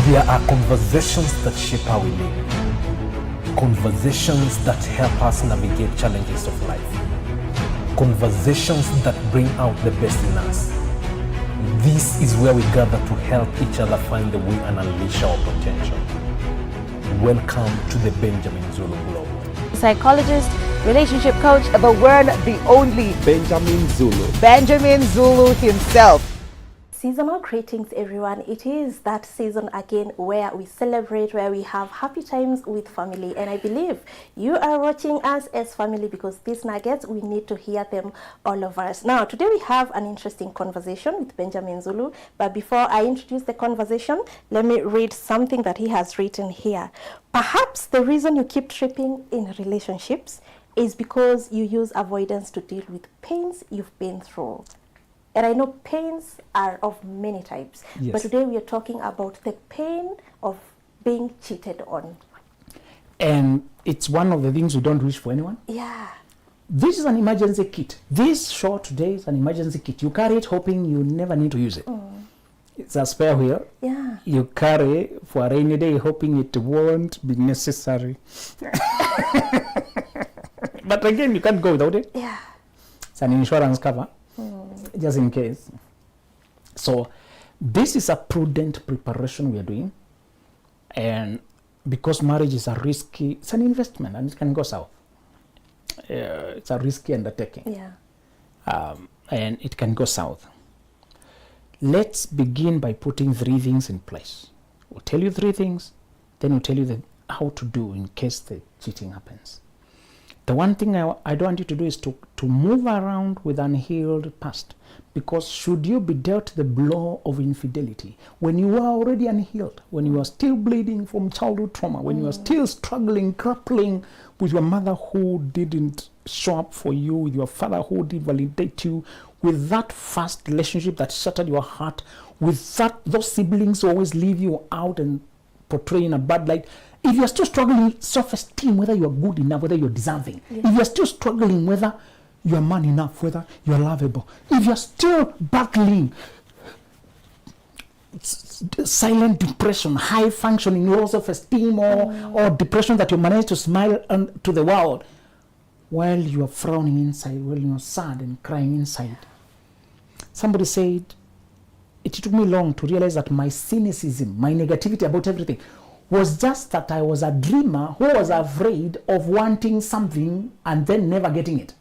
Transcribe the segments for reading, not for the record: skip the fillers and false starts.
There are conversations that shape how we live. Conversations that help us navigate challenges of life. Conversations that bring out the best in us. This is where we gather to help each other find the way and unleash our potential. Welcome to the Benjamin Zulu Blog. Psychologist, relationship coach, the one, the only Benjamin Zulu. Benjamin Zulu himself. Seasonal greetings, everyone. It is that season again where we celebrate, where we have happy times with family. And I believe you are watching us as family because these nuggets, we need to hear them, all of us. Now, today we have an interesting conversation with Benjamin Zulu. But before I introduce the conversation, let me read something that he has written here. Perhaps the reason you keep tripping in relationships is because you use avoidance to deal with pains you've been through. And I know pains are of many types, Yes. but today we are talking about the pain of being cheated on. And it's one of the things we don't wish for anyone. Yeah. This is an emergency kit. This show today is an emergency kit. You carry it hoping you never need to use it. It's a spare wheel. Yeah. You carry for a rainy day hoping it won't be necessary. But again, you can't go without it. Yeah. It's an insurance cover, just in case. So this is a prudent preparation we are doing. And because marriage is a risky, it's an investment and it can go south. It's a risky undertaking. Yeah. And it can go south. Let's begin by putting 3 things in place. We'll tell you 3 things, then we'll tell you how to do in case the cheating happens. The one thing I don't want you to do is to move around with unhealed past, because should you be dealt the blow of infidelity when you are already unhealed, when you are still bleeding from childhood trauma, when you are still struggling, grappling with your mother who didn't show up for you, with your father who didn't validate you, with that first relationship that shattered your heart, with those siblings who always leave you out and portray in a bad light. If you're still struggling with self-esteem, whether you're good enough, whether you're deserving, if you're still struggling whether you're man enough, whether you're lovable, if you're still battling silent depression, high functioning, low self-esteem, or depression that you manage to smile to the world while you're frowning inside, while you're sad and crying inside. Somebody said, it took me long to realize that my cynicism, my negativity about everything, was just that I was a dreamer who was afraid of wanting something and then never getting it.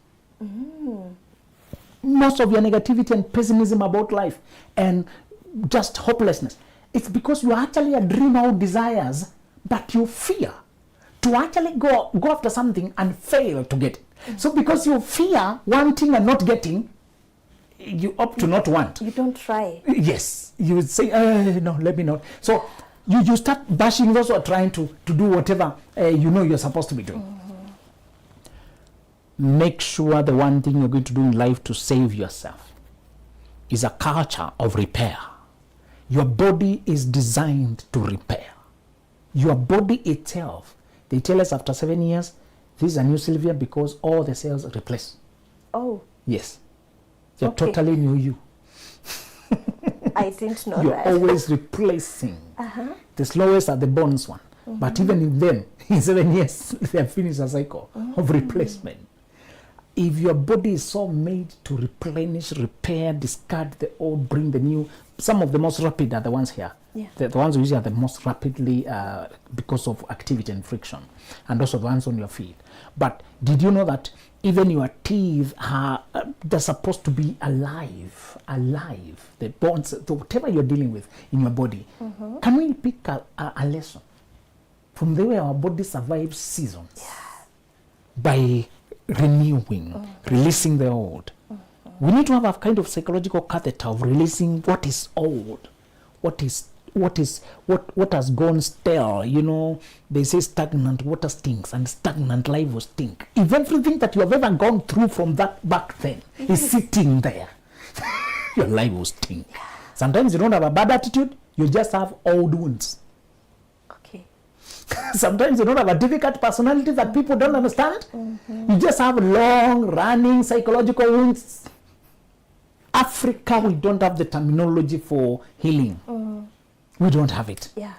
Most of your negativity and pessimism about life and just hopelessness, it's because you are actually a dreamer who desires, but you fear to actually go after something and fail to get it. So because you fear wanting and not getting, you opt to not want. You don't try. Yes, you would say, no, let me not. So you start bashing those who are trying to do whatever you know you're supposed to be doing. Make sure the one thing you're going to do in life to save yourself is a culture of repair. Your body is designed to repair. Your body itself, they tell us after 7 years, this is a new Sylvia because all the cells replace. Oh, Yes. You're Okay. totally new you. I didn't know You're that. always replacing. The slowest are the bonds one. But even in them, in 7 years, they have finished a cycle of replacement. If your body is so made to replenish, repair, discard the old, bring the new, some of the most rapid are the ones here. Yeah. The ones who usually are the most rapidly because of activity and friction, and also the ones on your feet. But did you know that even your teeth are they're supposed to be alive? The bones, whatever you're dealing with in your body. Can we pick a lesson from the way our body survives seasons? By renewing, releasing the old. We need to have a kind of psychological catheter of releasing what is old, what has gone stale. You know, they say stagnant water stinks and stagnant life will stink. If everything that you have ever gone through from that back then is sitting there, your life will stink. Sometimes you don't have a bad attitude, you just have old wounds. Okay. Sometimes you don't have a difficult personality that people don't understand. You just have long running psychological wounds. Africa, we don't have the terminology for healing. We don't have it. Yeah.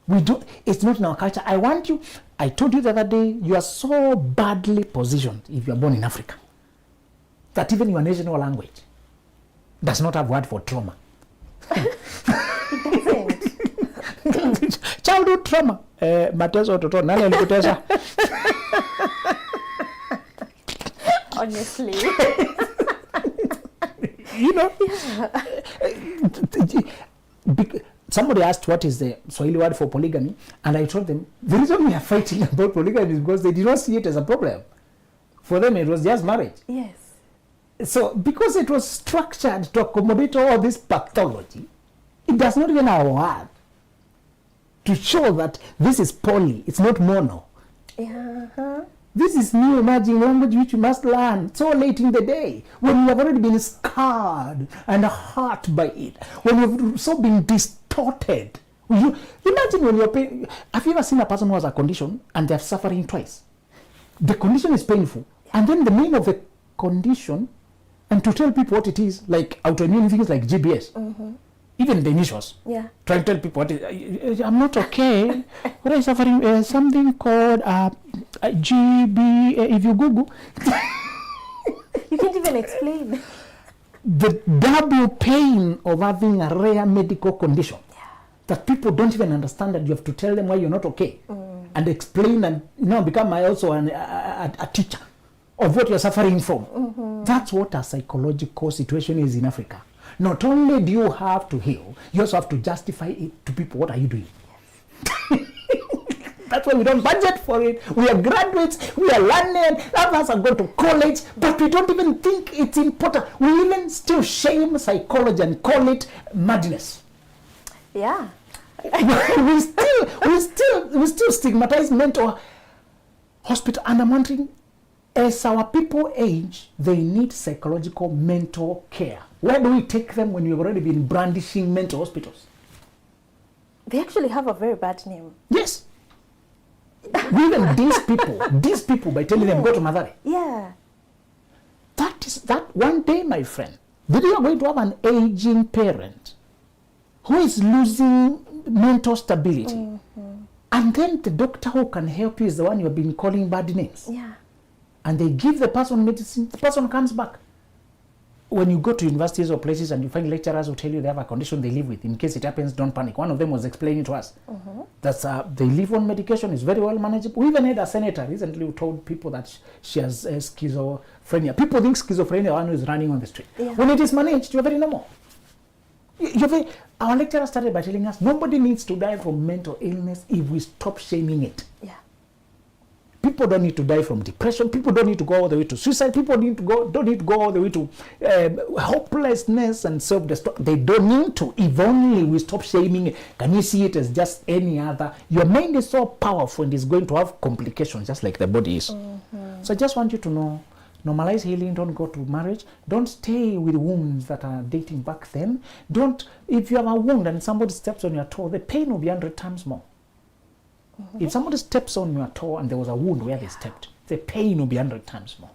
We do. It's not in our culture. I told you the other day, you are so badly positioned if you are born in Africa that even your national language does not have word for trauma. It doesn't. Childhood trauma. Mateso toto nani alikutesa? Honestly. You know, somebody asked what is the Swahili word for polygamy, and I told them the reason we are fighting about polygamy is because they did not see it as a problem. For them, it was just marriage. Yes. So, because it was structured to accommodate all this pathology, it does not even have a word to show that this is poly, it's not mono. Yeah. This is new emerging language which you must learn so late in the day, when you have already been scarred and hurt by it, when you've so been distorted. You imagine when you're pain. Have you ever seen a person who has a condition and they're suffering twice? The condition is painful, and then the name of the condition, and to tell people what it is, like autoimmune things like GBS, even the initials. Yeah. Trying to tell people what it is. I'm not okay. What are you suffering? Something called GB. If you Google, You can't even explain. the double pain of having a rare medical condition that people don't even understand, that you have to tell them why you're not okay and explain, and become also a teacher of what you're suffering from. That's what a psychological situation is in Africa. Not only do you have to heal, you also have to justify it to people. What are you doing? Yes. That's why we don't budget for it. We are graduates, we are learned, some of us are going to college, but we don't even think it's important. We even still shame psychology and call it madness. Yeah. we still stigmatize mental hospital, and I'm wondering, as our people age, they need psychological mental care. Where do we take them when we've already been brandishing mental hospitals? They actually have a very bad name. Yes. We even these people by telling them go to Mathare. Yeah. That one day, my friend, that you are going to have an aging parent who is losing mental stability. And then the doctor who can help you is the one you have been calling bad names. Yeah. And they give the person medicine, the person comes back. When you go to universities or places and you find lecturers who tell you they have a condition they live with, in case it happens, don't panic. One of them was explaining to us that they live on medication, is very well manageable. We even had a senator recently who told people that she has schizophrenia. People think schizophrenia one who is running on the street. Yeah. When it is managed, you're very normal. Our lecturer started by telling us nobody needs to die from mental illness if we stop shaming it. Yeah. People don't need to die from depression. People don't need to go all the way to suicide. People don't need to go all the way to hopelessness and self-destruction. They don't need to. If only we stop shaming it. Can you see it as just any other? Your mind is so powerful and it's going to have complications just like the body is. So I just want you to know, normalize healing. Don't go to marriage. Don't stay with wounds that are dating back then. If you have a wound and somebody steps on your toe, the pain will be 100 times more. If somebody steps on your toe and there was a wound where they stepped, the pain will be 100 times more.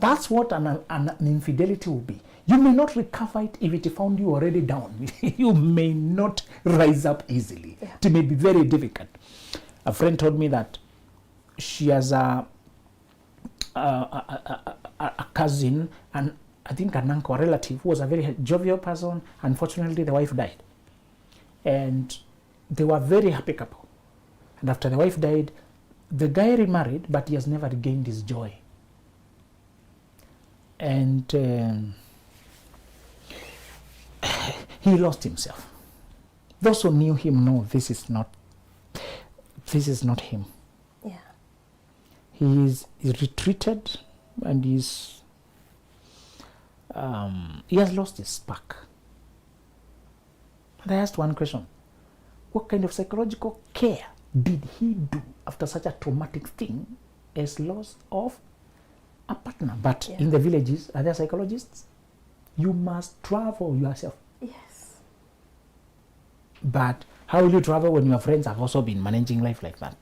That's what an infidelity will be. You may not recover it if it found you already down. You may not rise up easily. Yeah. It may be very difficult. A friend told me that she has a cousin, and I think an uncle, a relative, who was a very jovial person. Unfortunately, the wife died. And they were a very happy couple. And after the wife died, the guy remarried, but he has never regained his joy. And he lost himself. Those who knew him know this is not him. Yeah. He's retreated, and he has lost his spark. And I asked one question: what kind of psychological care did he do after such a traumatic thing as loss of a partner? But in the villages, are there psychologists? You must travel yourself. Yes. But how will you travel when your friends have also been managing life like that?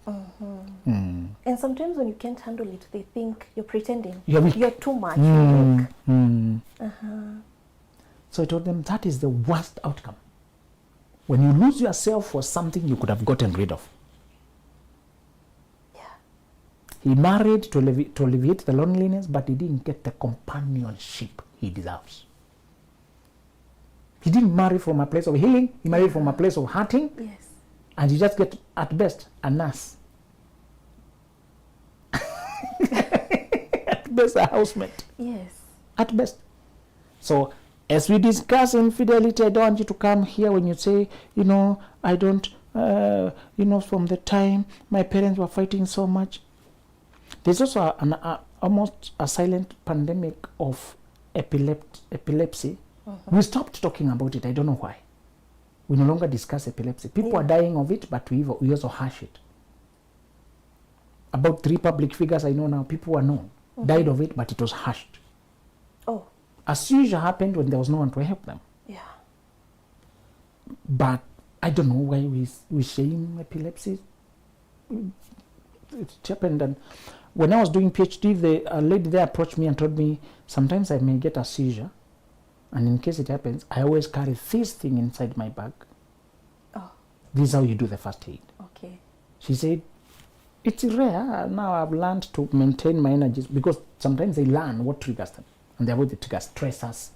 And sometimes when you can't handle it, they think you're pretending. You're weak. You're too much. So I told them that is the worst outcome. When you lose yourself for something you could have gotten rid of. Yeah. He married to alleviate the loneliness, but he didn't get the companionship he deserves. He didn't marry from a place of healing. He married from a place of hurting. Yes. And you just get, at best, a nurse. At best, a housemate. Yes. At best. So, as we discuss infidelity, I don't want you to come here when you say, I don't, from the time my parents were fighting so much. There's also almost a silent pandemic of epilepsy. We stopped talking about it. I don't know why. We no longer discuss epilepsy. People are dying of it, but we also hush it. About 3 public figures I know now, people were known, died of it, but it was hushed. Oh. A seizure happened when there was no one to help them. Yeah. But I don't know why we shame epilepsy. It happened, and when I was doing PhD, a lady there approached me and told me, sometimes I may get a seizure, and in case it happens, I always carry this thing inside my bag. Oh. This is how you do the first aid. Okay. She said, it's rare. Now I've learned to maintain my energies, because sometimes they learn what triggers them. And they avoid the triggers, stressors,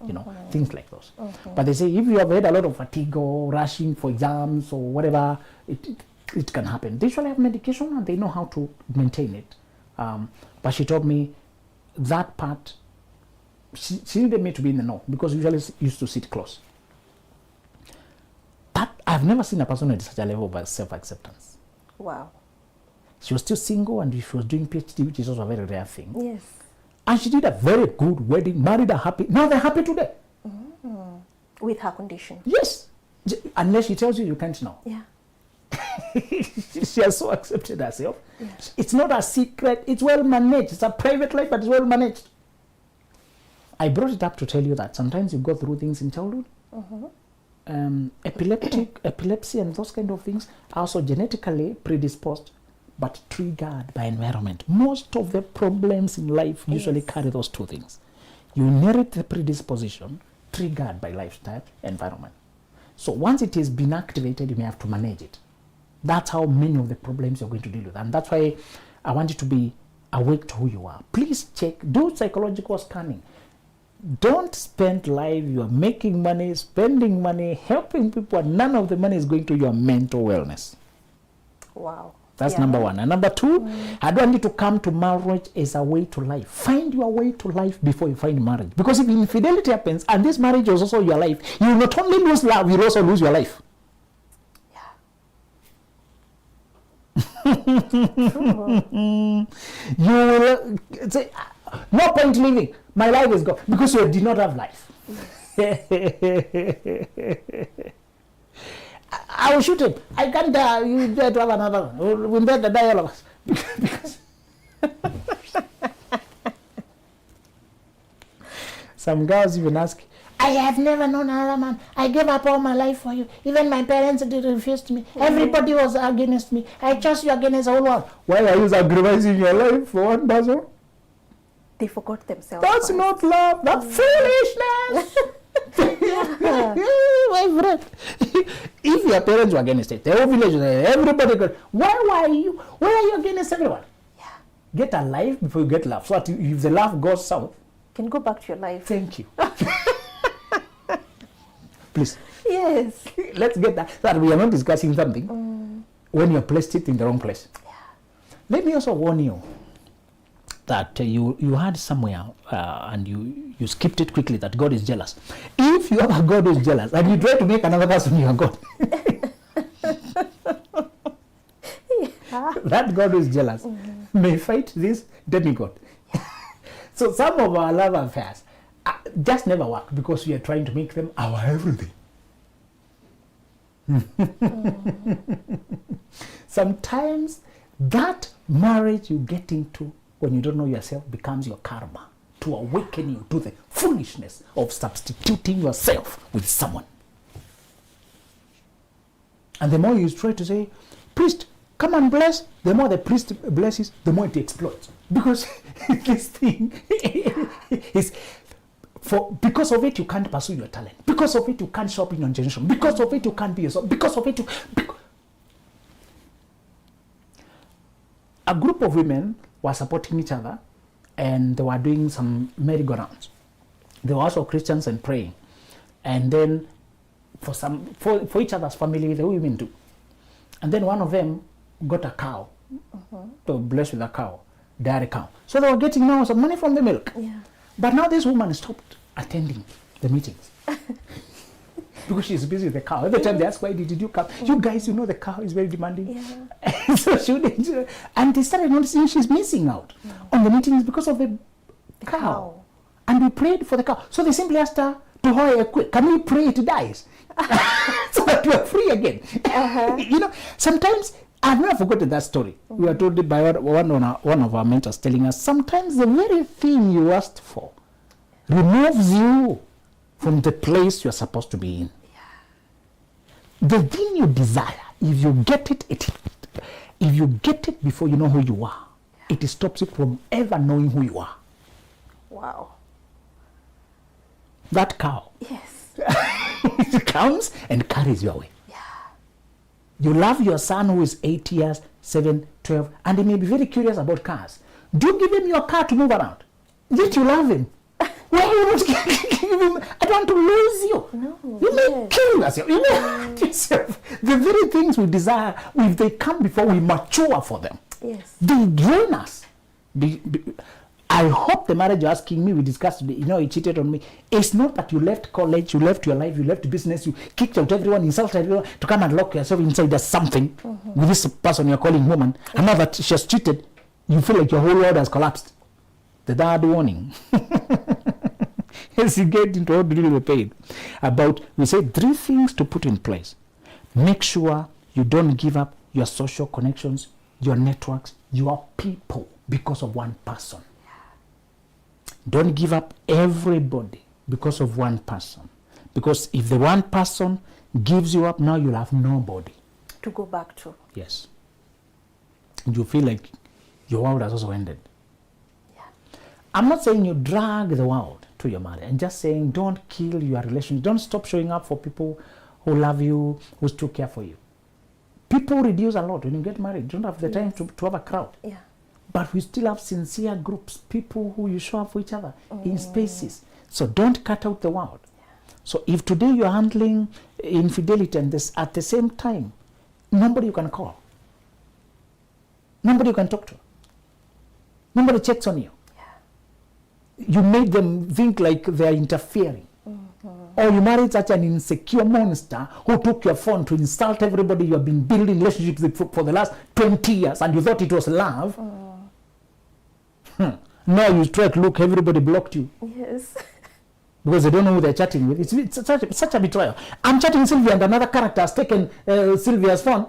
things like those. But they say if you have had a lot of fatigue or rushing for exams or whatever, it can happen. They usually have medication and they know how to maintain it. But she told me that part, she needed me to be in the know, because we usually used to sit close. But I've never seen a person at such a level of self-acceptance. Wow. She was still single and she was doing PhD, which is also a very rare thing. Yes. And she did a very good wedding, married a happy. Now they're happy today. With her condition. Yes. Unless she tells you you can't know. Yeah. She has so accepted herself. Yeah. It's not a secret. It's well managed. It's a private life, but it's well managed. I brought it up to tell you that sometimes you go through things in childhood. Epilepsy and those kind of things are also genetically predisposed, but triggered by environment. Most of the problems in life usually carry those 2 things. You inherit the predisposition, triggered by lifestyle, environment. So once it has been activated, you may have to manage it. That's how many of the problems you're going to deal with. And that's why I want you to be awake to who you are. Please check, do psychological scanning. Don't spend life, you are making money, spending money, helping people, and none of the money is going to your mental wellness. Wow. That's number 1. And number 2, I don't want you to come to marriage as a way to life. Find your way to life before you find marriage. Because if infidelity happens and this marriage is also your life, you will not only lose love, you will also lose your life. You will say, no point living. My life is gone. Because you did not have life. I will shoot him. I can't die. You dare to have another one. We better die, all of us. Because some girls even ask, I have never known another man. I gave up all my life for you. Even my parents did refuse me. Everybody was against me. I chose you against the whole world. Why are you sacrificing your life for one person? They forgot themselves. That's not love. That's foolishness. My friend, if your parents were against it, the whole village, everybody goes, why are you against everyone? Yeah. Get a life before you get love. So that if the love goes south, You can go back to your life. thank you. Please. Yes. Let's get that. That we are not discussing something when you have placed it in the wrong place. Yeah. Let me also warn you that you had somewhere and you skipped it quickly that God is jealous. If you have a God who is jealous and you try to make another person your God, that God who is jealous may fight this demigod. So some of our love affairs just never work because we are trying to make them our everything. Sometimes that marriage you get into when you don't know yourself becomes your karma to awaken you to the foolishness of substituting yourself with someone. And the more you try to say, priest, come and bless, the more the priest blesses, the more it explodes. Because this thing is, Because of it, you can't pursue your talent. Because of it, you can't show up in your generation. Because of it, you can't be yourself. Because of it, a group of women were supporting each other, and they were doing some merry-go-rounds. They were also Christians and praying. And then for each other's family, the women do. And then one of them got a cow. They were blessed with a cow, dairy cow. So they were getting now some money from the milk. Yeah. But now this woman stopped attending the meetings because she's busy with the cow. Every time they ask, why did you come? You guys, the cow is very demanding. Yeah. So and they started noticing she's missing out on the meetings because of the cow. And we prayed for the cow. So they simply asked her to hurry quick. Can we pray it dies? So that we are free again. Sometimes I've never forgotten that story. We were told it by one of our mentors telling us, sometimes the very thing you asked for removes you from the place you're supposed to be in. Yeah. The thing you desire, if you get it before you know who you are, it stops you from ever knowing who you are. Wow. That cow. Yes. It comes and carries you away. You love your son who is 8 years, 7, 12, and he may be very curious about cars. Do you give him your car to move around? Yet you love him. Why you not give him? I don't want to lose you. No. You may kill yourself. You know yourself. The very things we desire, if they come before we mature for them, they drain us. I hope the marriage you're asking me, we discussed today, he cheated on me. It's not that you left college, you left your life, you left business, you kicked out everyone, insulted everyone to come and lock yourself inside. There's something with this person you're calling woman. And now that she has cheated, you feel like your whole world has collapsed. The third warning. As you get into how to deal with the pain. We say 3 things to put in place. Make sure you don't give up your social connections, your networks, your people because of one person. Don't give up everybody because of one person. Because if the one person gives you up, now you'll have nobody to go back to. Yes. You feel like your world has also ended. Yeah. I'm not saying you drag the world to your marriage. I'm just saying don't kill your relationship. Don't stop showing up for people who love you, who still care for you. People reduce a lot when you get married. You don't have the time to have a crowd. Yeah. But we still have sincere groups, people who you show up for each other in spaces. So don't cut out the world. Yeah. So if today you're handling infidelity and this at the same time, nobody you can call, nobody you can talk to, nobody checks on you. Yeah. You made them think like they're interfering. Or you married such an insecure monster who took your phone to insult everybody you have been building relationships with for the last 20 years and you thought it was love. Now you try to look, everybody blocked you. Yes. Because they don't know who they're chatting with. It's such a betrayal. I'm chatting Sylvia and another character has taken Sylvia's phone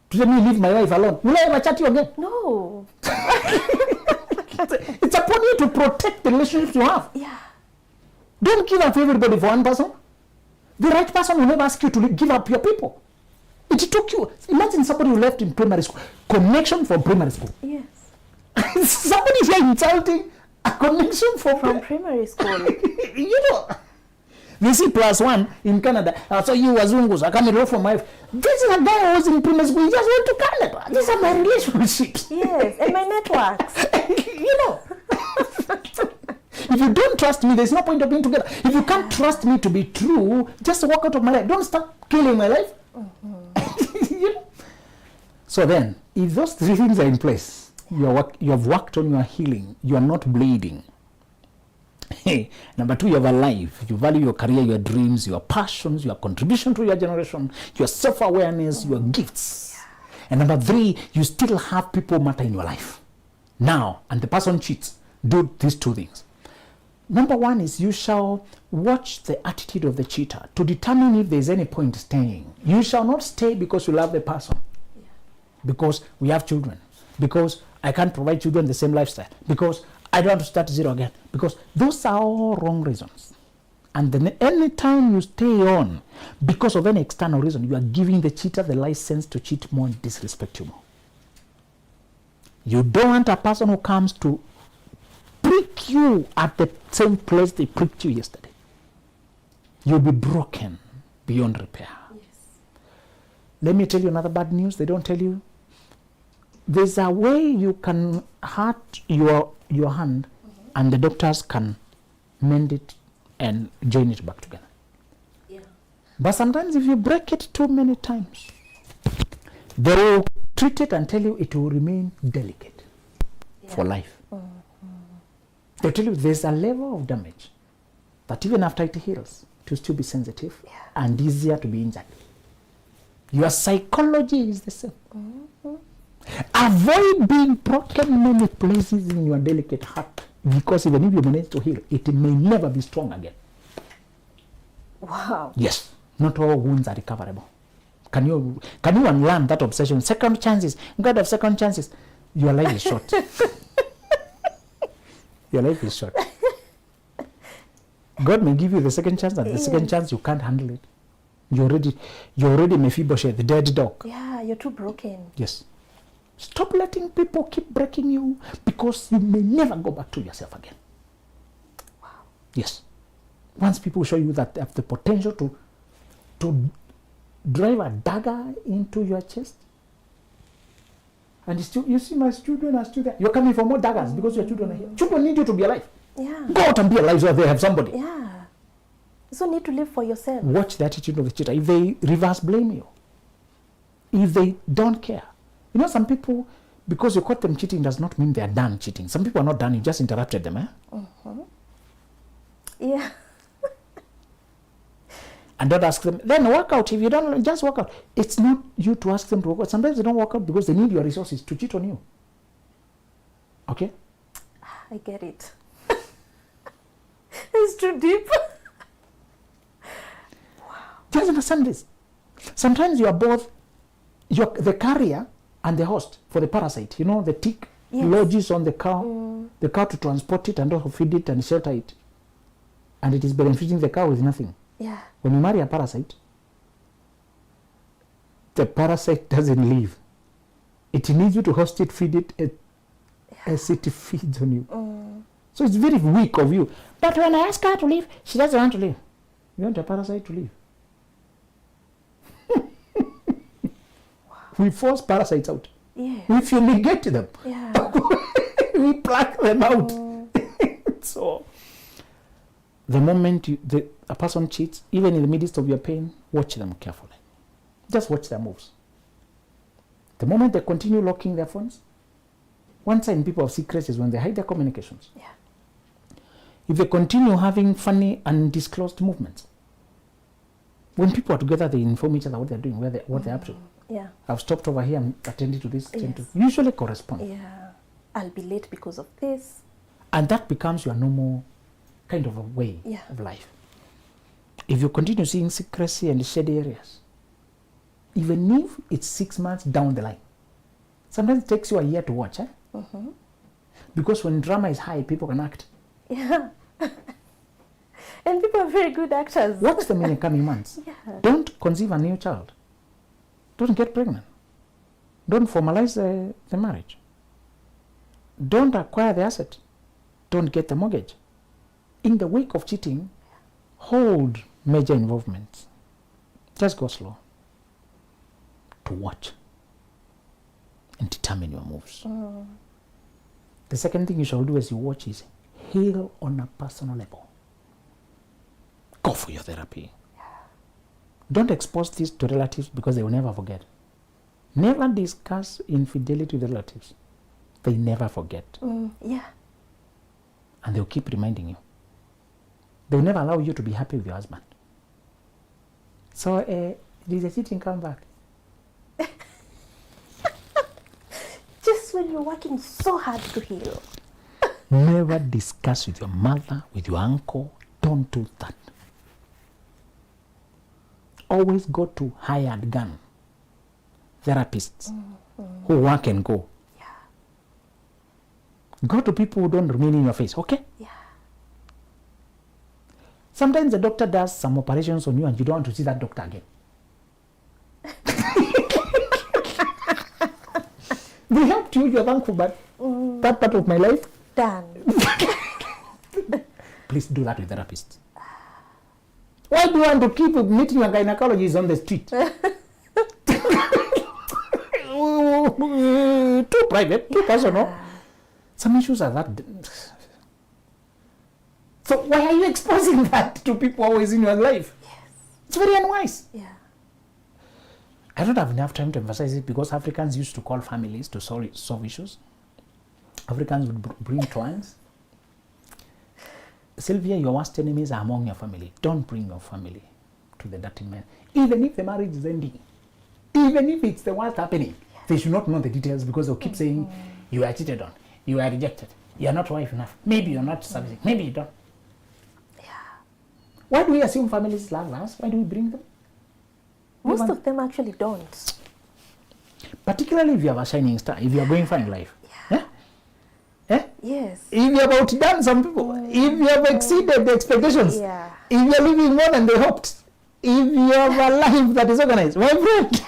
to let me leave my wife alone. Will I ever chat you again? No. It's upon you to protect the relationships you have. Yeah. Don't give up everybody for one person. The right person will never ask you to give up your people. It took you. Imagine somebody who left in primary school. Connection from primary school. Yes. Somebody here insulting a connection from primary school. They see +1 in Canada. So you wazungus, I can't from my. This is a guy who was in primary school. He just went to Canada. These are my relationships. Yes, and my networks. If you don't trust me, there's no point of being together. If you can't trust me to be true, just walk out of my life. Don't start killing my life. So then, if those 3 things are in place, you have worked on your healing, you are not bleeding. Number 2, you have a life. You value your career, your dreams, your passions, your contribution to your generation, your self-awareness, your gifts. And number 3, you still have people matter in your life. Now, and the person cheats, do these 2 things. Number 1 is you shall watch the attitude of the cheater to determine if there is any point staying. You shall not stay because you love the person. Because we have children. Because I can't provide children the same lifestyle. Because I don't want to start 0 again. Because those are all wrong reasons. And then any time you stay on because of any external reason, you are giving the cheater the license to cheat more and disrespect you more. You don't want a person who comes to prick you at the same place they pricked you yesterday. You'll be broken beyond repair. Yes. Let me tell you another bad news they don't tell you. There's a way you can hurt your hand and the doctors can mend it and join it back together. Yeah. But sometimes if you break it too many times, they will treat it and tell you it will remain delicate for life. They tell you there's a level of damage that even after it heals, it will still be sensitive and easier to be injured. Your psychology is the same. Avoid being broken many places in your delicate heart, because even if you manage to heal, it may never be strong again. Wow. Yes, not all wounds are recoverable. Can you unlearn that obsession? Second chances, God of second chances. Your life is short. Your life is short. God may give you the second chance, and the second chance you can't handle it. You're already Mephibosheth, the dead dog. Yeah, you're too broken. Yes. Stop letting people keep breaking you, because you may never go back to yourself again. Wow. Yes. Once people show you that they have the potential to drive a dagger into your chest, and still, you see, my children are still there. You're coming for more daggers because your children are here. Children need you to be alive. Yeah. Go out and be alive so they have somebody. Yeah. You also need to live for yourself. Watch the attitude of the cheater. If they reverse blame you, if they don't care. You know, some people, because you caught them cheating does not mean they are done cheating. Some people are not done, you just interrupted them. Yeah. And don't ask them, then work out. If you don't, just work out. It's not you to ask them to work out. Sometimes they don't work out because they need your resources to cheat on you. Okay? I get it. It's too deep. Just understand this. Sometimes you are both, you're the carrier and the host for the parasite. You know, the tick lodges on the cow to transport it and also feed it and shelter it. And it is benefiting the cow with nothing. Yeah. When you marry a parasite, the parasite doesn't leave. It needs you to host it, feed it, as it feeds on you. So it's very weak of you. But when I ask her to leave, she doesn't want to leave. You want a parasite to leave. We force parasites out. Yeah. We fumigate them. Yeah. We pluck them out. So, the moment a person cheats, even in the midst of your pain, watch them carefully. Just watch their moves. The moment they continue locking their phones, one sign people have secrets is when they hide their communications. Yeah. If they continue having funny undisclosed movements, when people are together, they inform each other what they're doing, what they're up to. Yeah. I've stopped over here, I'm attending to this. Yes. Usually correspond. Yeah. I'll be late because of this. And that becomes your normal kind of a way of life. If you continue seeing secrecy and shady areas, even if it's 6 months down the line, sometimes it takes you a year to watch. Because when drama is high, people can act. Yeah. And people are very good actors. Watch them in the coming months. Yeah. Don't conceive a new child. Don't get pregnant. Don't formalize the marriage. Don't acquire the asset. Don't get the mortgage. In the wake of cheating, hold major involvement. Just go slow to watch and determine your moves. The second thing you shall do as you watch is heal on a personal level. Go for your therapy. Don't expose this to relatives because they will never forget. Never discuss infidelity with relatives. They never forget. Yeah. And they'll keep reminding you. They'll never allow you to be happy with your husband. So, did the cheating come back? Just when you're working so hard to heal. Never discuss with your mother, with your uncle. Don't do that. Always go to hired gun therapists who work and go. Yeah. Go to people who don't remain in your face, okay? Yeah. Sometimes the doctor does some operations on you and you don't want to see that doctor again. They helped you, you're thankful, but that part of my life, Done. Please do that with therapists. Why do you want to keep meeting your gynecologist on the street? Too private, too personal. Some issues are that. So why are you exposing that to people always in your life? Yes. It's very unwise. Yeah. I don't have enough time to emphasize it because Africans used to call families to solve issues. Africans would bring twins. Sylvia, your worst enemies are among your family. Don't bring your family to the dirty man. Even if the marriage is ending, even if it's the worst happening, they should not know the details because they'll keep saying, you are cheated on, you are rejected, you are not wife enough, maybe you're not servicing, maybe you don't. Yeah. Why do we assume families love us? Why do we bring them? Most of them actually don't. Particularly if you have a shining star, if you are going far in life. Yeah. Eh? Yes. If you have outdone some people, if you have exceeded the expectations, Yeah. if you are living more than they hoped, if you have a life that is organized, my friend,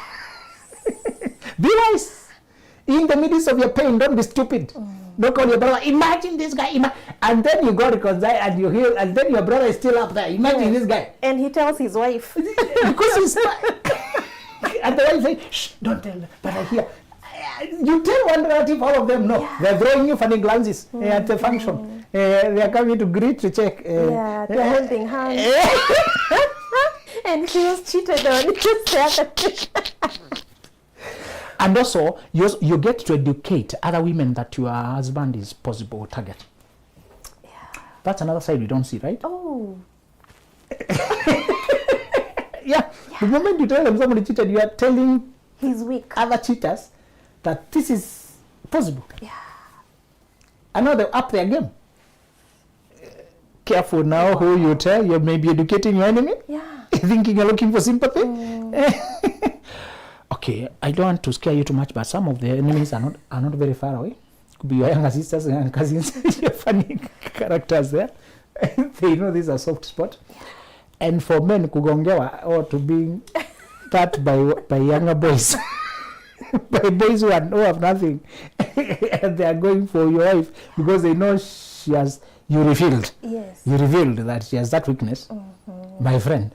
be wise. In the midst of your pain, don't be stupid. Don't call your brother, imagine this guy, and then you go reconcile and you hear, and then your brother is still up there. Imagine this guy. And he tells his wife. Because he's and the wife says, shh, don't tell them. But I hear, you tell one relative, all of them know. Yeah. They're throwing you funny glances at the function. They are coming to greet, to check. Yeah, they're holding hands. And she was cheated on. And also, you get to educate other women that your husband is possible target. Yeah. That's another side we don't see, right? Oh. Yeah. The moment you tell them somebody cheated, you are telling He's weak. other cheaters that this is possible. Yeah. I know they're up their game. Careful now who you tell. You may be educating your enemy. Yeah. Thinking you're looking for sympathy. Okay, I don't want to scare you too much, but some of the enemies are not very far away. Could be your younger sisters and cousins. Your funny characters there. They know this is a soft spot. And for men, kugongewa or to be taught by younger boys, by boys who have nothing, and they are going for your wife because they know you revealed. Yes. You revealed that she has that weakness, my friend.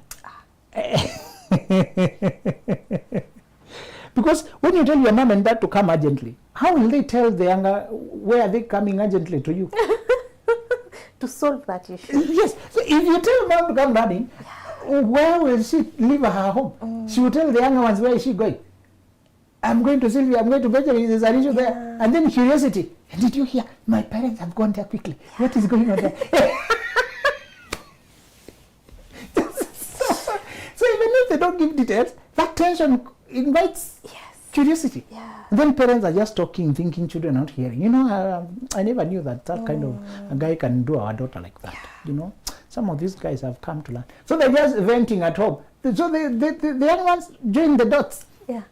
Because when you tell your mom and dad to come urgently, how will they tell the younger, where are they coming urgently to you? To solve that issue. Yes. So if you tell mom to come running, where will she leave her home? She will tell the younger ones, where is she going? I'm going to Sylvia, I'm going to Benjamin, there's an issue there. And then curiosity. Did you hear? My parents have gone there quickly. What is going on there? So even if they don't give details, that tension invites curiosity. Yeah. And then parents are just talking, thinking children are not hearing. You know, I never knew that kind of a guy can do our daughter like that. You know, some of these guys have come to learn. So they're just venting at home. So the young ones join the dots. Yeah.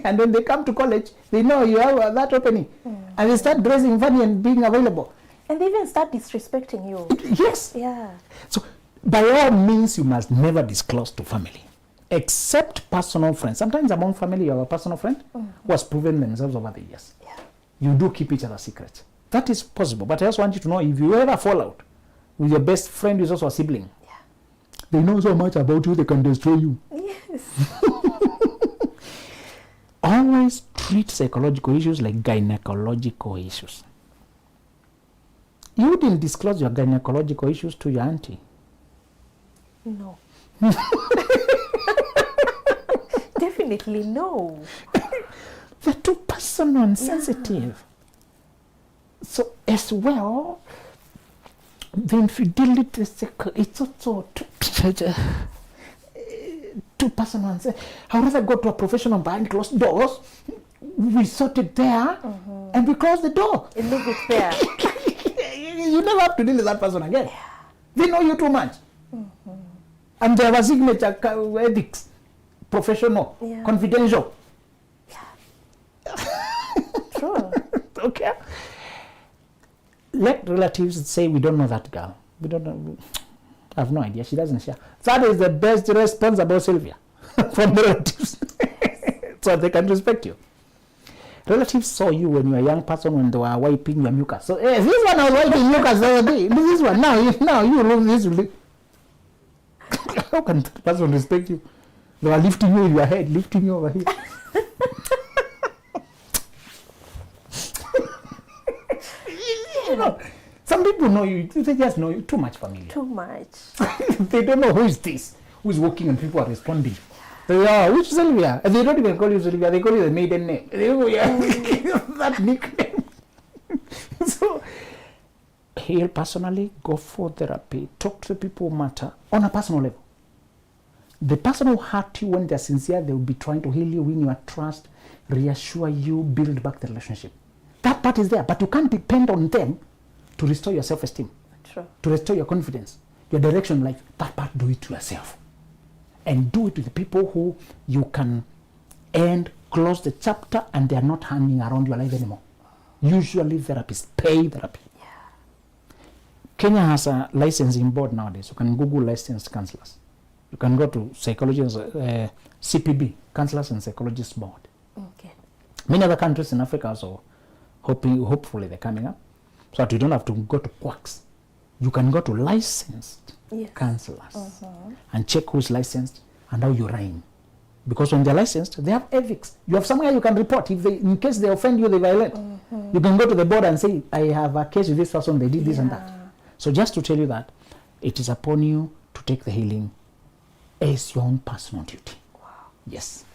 And when they come to college, they know you have that opening. And they start dressing funny and being available. And they even start disrespecting you. Yes. Yeah. So by all means, you must never disclose to family, except personal friends. Sometimes among family, you have a personal friend who has proven themselves over the years. Yeah. You do keep each other's secrets. That is possible. But I just want you to know, if you ever fall out with your best friend who is also a sibling, they know so much about you, they can destroy you. Yes. Always treat psychological issues like gynecological issues. You didn't disclose your gynecological issues to your auntie. No. Definitely no. They're too personal and sensitive. So as well, the infidelity, it's also too personal. And I'd rather go to a professional behind closed doors. We sort it there and we close the door. And leave it there. You never have to deal with that person again. They know you too much. And they have a signature, ethics, professional, confidential. True. Okay. Let relatives say, we don't know that girl. We don't know. I have no idea. She doesn't share. That is the best response about Sylvia from the relatives. So they can respect you. Relatives saw you when you were a young person when they were wiping your mucus. So, hey, this one I was wiping mucus the other day. This one, now you lose this. How can the person respect you? They were lifting you with your head, lifting you over here. You know, some people know you, they just know you too much familiar. Too much. They don't know who is this, who is walking and people are responding. They are, which Sylvia? And they don't even call you Sylvia, they call you the maiden name. They go, yeah, that nickname. So, heal personally, go for therapy, talk to the people who matter on a personal level. The person who hurt you when they're sincere, they will be trying to heal you, win your trust, reassure you, build back the relationship. That part is there, but you can't depend on them to restore your self-esteem, True. to restore your confidence, your direction in life. That part, do it to yourself. And do it to the people who you can end, close the chapter, and they are not hanging around your life anymore. Usually therapists pay therapy. Yeah. Kenya has a licensing board nowadays. You can Google licensed counselors. You can go to psychologists, CPB, Counselors and Psychologists Board. Okay. Many other countries in Africa also hopefully they're coming up, so that you don't have to go to quacks. You can go to licensed Yes. counselors and check who's licensed and how you rhyme. Because when they're licensed, they have ethics. You have somewhere you can report if they, in case they offend you, they violate. You can go to the board and say, I have a case with this person, they did this and that. So just to tell you that, it is upon you to take the healing as your own personal duty. Wow. Yes.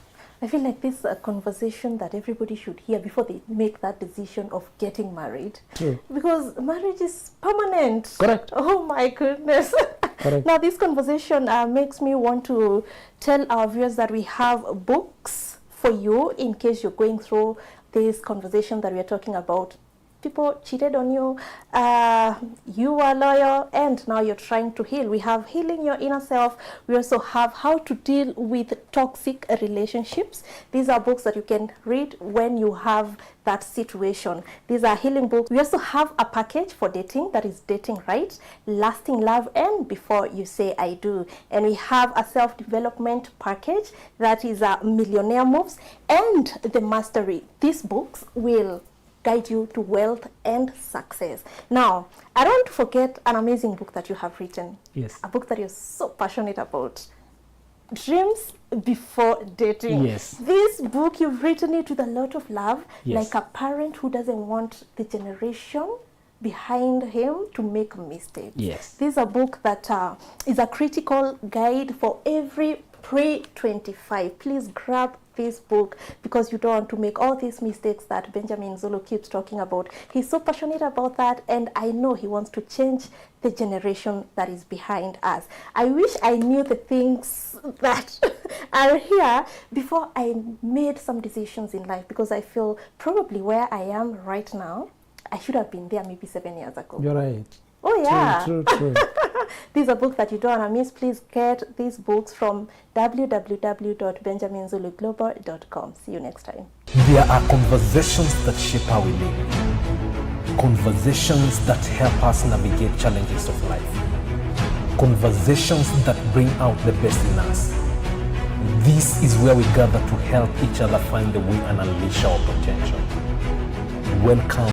I feel like this is a conversation that everybody should hear before they make that decision of getting married. True. Because marriage is permanent. Correct. Oh my goodness. Correct. Now this conversation makes me want to tell our viewers that we have books for you in case you're going through this conversation that we are talking about. People cheated on you, you were loyal, and now you're trying to heal. We have Healing Your Inner Self. We also have How to Deal with Toxic Relationships. These are books that you can read when you have that situation. These are healing books. We also have a package for dating, that is Dating Right, Lasting Love, and Before You Say I Do. And we have a self-development package that is Millionaire Moves and The Mastery. These books will guide you to wealth and success. Now, I don't want to forget an amazing book that you have written. Yes. A book that you're so passionate about. Dreams Before Dating. Yes. This book, you've written it with a lot of love, Yes. like a parent who doesn't want the generation behind him to make mistakes. Yes. This is a book that is a critical guide for every pre-25. Please grab this book because you don't want to make all these mistakes that Benjamin Zulu keeps talking about. He's so passionate about that, and I know he wants to change the generation that is behind us. I wish I knew the things that are here before I made some decisions in life, because I feel probably where I am right now, I should have been there maybe 7 years ago. You're right. Oh yeah. True. These are books that you don't want to miss. Please get these books from www.benjaminzuluglobal.com. See you next time. There are conversations that shape how we live. Conversations that help us navigate challenges of life. Conversations that bring out the best in us. This is where we gather to help each other find the way and unleash our potential. Welcome